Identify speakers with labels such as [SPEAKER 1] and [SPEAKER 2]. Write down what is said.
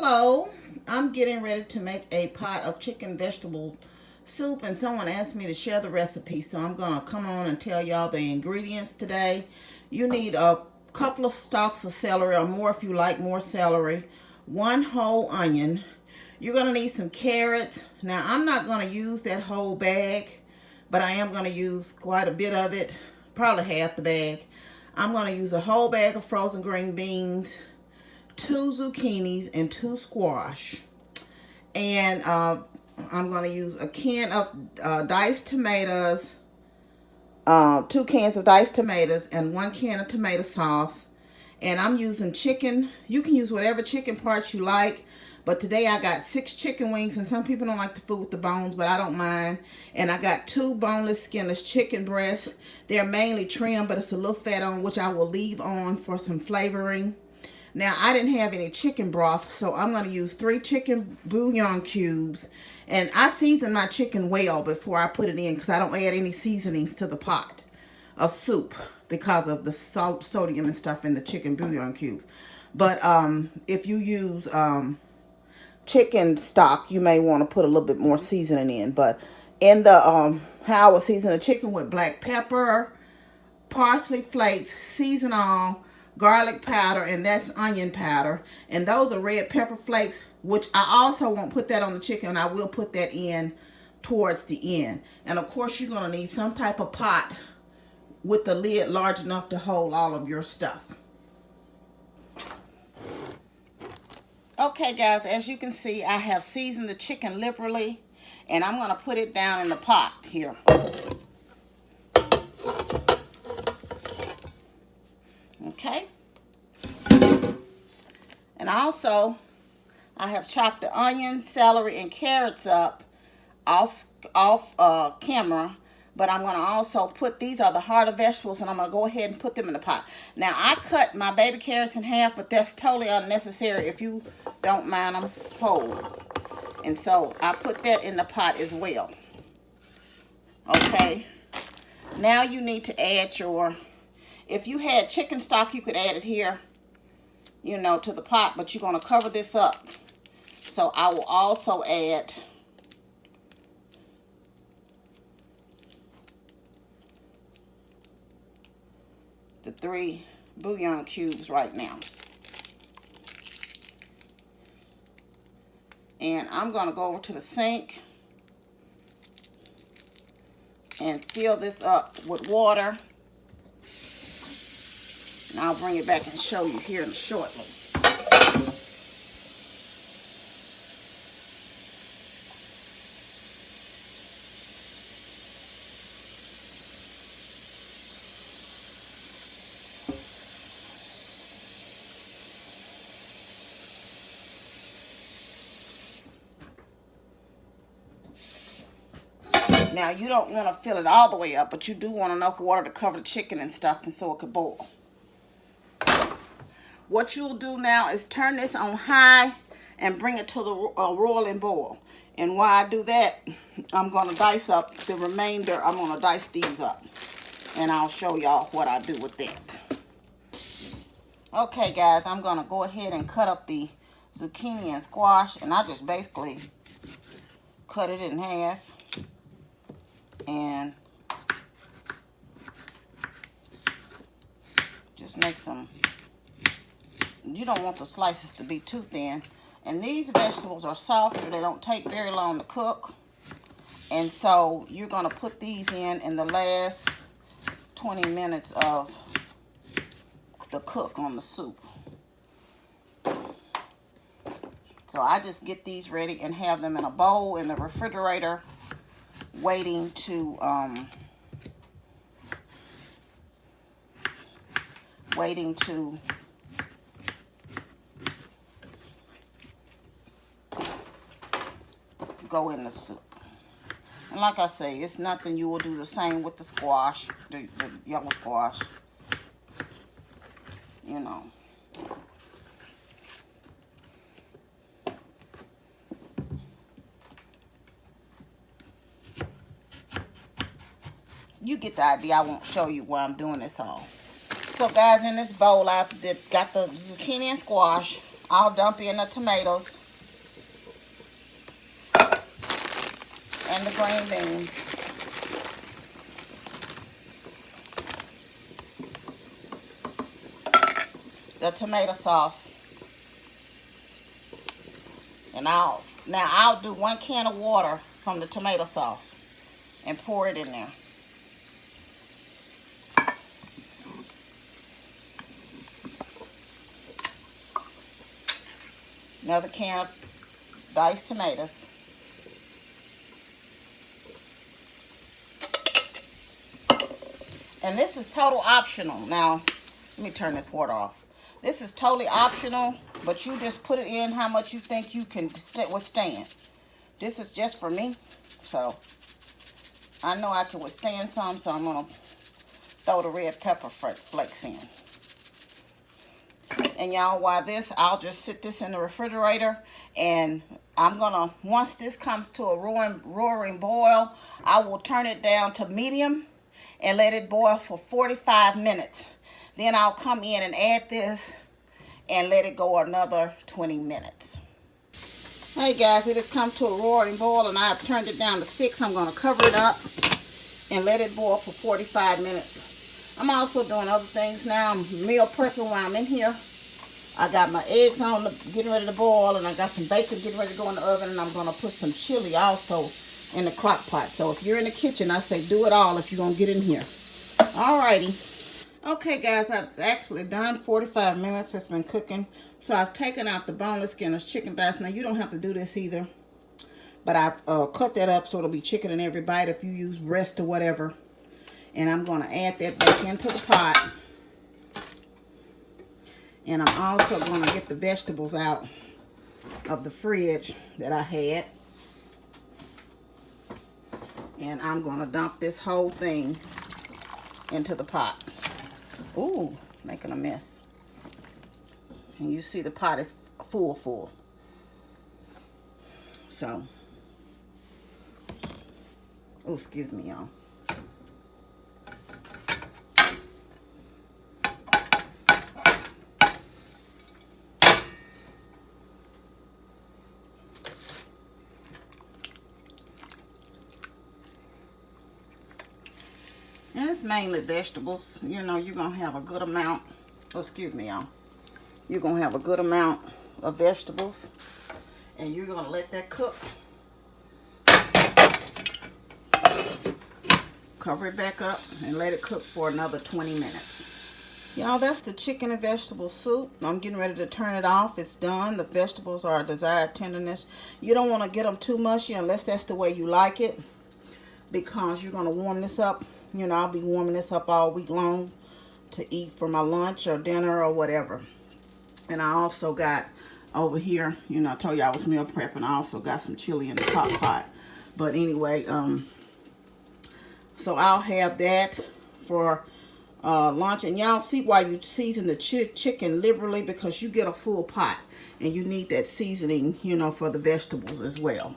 [SPEAKER 1] Hello, I'm getting ready to make a pot of chicken vegetable soup, and someone asked me to share the recipe, so I'm going to come on and tell y'all the ingredients today. You need a couple of stalks of celery, or more if you like more celery, one whole onion. You're going to need some carrots. Now, I'm not going to use that whole bag, but I am going to use quite a bit of it, probably half the bag. I'm going to use a whole bag of frozen green beans, 2 zucchinis, and 2 squash. And I'm going to use a can of diced tomatoes, 2 cans of diced tomatoes, and 1 can of tomato sauce. And I'm using chicken. You can use whatever chicken parts you like. But today I got 6 chicken wings, and some people don't like the food with the bones, but I don't mind. And I got 2 boneless, skinless chicken breasts. They're mainly trimmed, but it's a little fat on, which I will leave on for some flavoring. Now, I didn't have any chicken broth, so I'm going to use 3 chicken bouillon cubes. And I season my chicken well before I put it in, because I don't add any seasonings to the pot of soup because of the salt, sodium and stuff in the chicken bouillon cubes. But if you use chicken stock, you may want to put a little bit more seasoning in. But in the how I would season the chicken with black pepper, parsley flakes, season all, garlic powder, and that's onion powder. And those are red pepper flakes, which I also won't put that on the chicken. I will put that in towards the end. And of course, you're going to need some type of pot with the lid large enough to hold all of your stuff. Okay, guys, as you can see, I have seasoned the chicken liberally, and I'm going to put it down in the pot here. Okay. And also, I have chopped the onions, celery, and carrots up off camera. But I'm going to also put, these are the harder vegetables, and I'm going to go ahead and put them in the pot. Now, I cut my baby carrots in half, but that's totally unnecessary if you don't mind them whole. And so, I put that in the pot as well. Okay. Now, you need to add your, if you had chicken stock, you could add it here, you know, to the pot, but you're going to cover this up. So, I will also add the 3 bouillon cubes right now. And I'm going to go over to the sink and fill this up with water. And I'll bring it back and show you here shortly. Now, you don't want to fill it all the way up, but you do want enough water to cover the chicken and stuff, and so it could boil. What you'll do now is turn this on high and bring it to the roiling boil. And while I do that, I'm going to dice up the remainder. I'm going to dice these up, and I'll show y'all what I do with that. Okay, guys, I'm going to go ahead and cut up the zucchini and squash, and I just basically cut it in half. And just make some, you don't want the slices to be too thin. And these vegetables are softer. They don't take very long to cook. And so you're going to put these in the last 20 minutes of the cook on the soup. So I just get these ready and have them in a bowl in the refrigerator, waiting to go in the soup. And like I say, it's nothing. You will do the same with the squash, the yellow squash, you know. You get the idea. I won't show you where I'm doing this all. So guys, in this bowl, I've got the zucchini and squash. I'll dump in the tomatoes and the green beans. The tomato sauce. And I'll do 1 can of water from the tomato sauce and pour it in there. Another can of diced tomatoes. And this is total optional. Now, let me turn this water off. This is totally optional, but you just put it in how much you think you can withstand. This is just for me, so I know I can withstand some, so I'm going to throw the red pepper flakes in. And y'all, while I'll just sit this in the refrigerator, and I'm gonna, once this comes to a roaring boil, I will turn it down to medium and let it boil for 45 minutes. Then I'll come in and add this and let it go another 20 minutes. Hey guys, it has come to a roaring boil and I've turned it down to 6. I'm gonna cover it up and let it boil for 45 minutes. I'm also doing other things now. I'm meal prepping while I'm in here. I got my eggs on, getting ready to boil, and I got some bacon getting ready to go in the oven, and I'm going to put some chili also in the crock pot. So if you're in the kitchen, I say do it all if you're going to get in here. Alrighty. Okay, guys, I've actually done 45 minutes. It's been cooking. So I've taken out the boneless skinless chicken thighs. Now, you don't have to do this either. But I've cut that up so it'll be chicken in every bite if you use breast or whatever. And I'm going to add that back into the pot. And I'm also going to get the vegetables out of the fridge that I had. And I'm going to dump this whole thing into the pot. Ooh, making a mess. And you see the pot is full. So, oh, excuse me, y'all. And it's mainly vegetables. You know, you're going to have a good amount. Oh, excuse me, y'all. You're going to have a good amount of vegetables. And you're going to let that cook. Cover it back up and let it cook for another 20 minutes. Y'all, that's the chicken and vegetable soup. I'm getting ready to turn it off. It's done. The vegetables are desired tenderness. You don't want to get them too mushy unless that's the way you like it, because you're going to warm this up. You know, I'll be warming this up all week long to eat for my lunch or dinner or whatever. And I also got over here, you know, I told you I was meal prepping. I also got some chili in the crock pot. But anyway, so I'll have that for lunch. And y'all see why you season the chicken liberally, because you get a full pot. And you need that seasoning, you know, for the vegetables as well.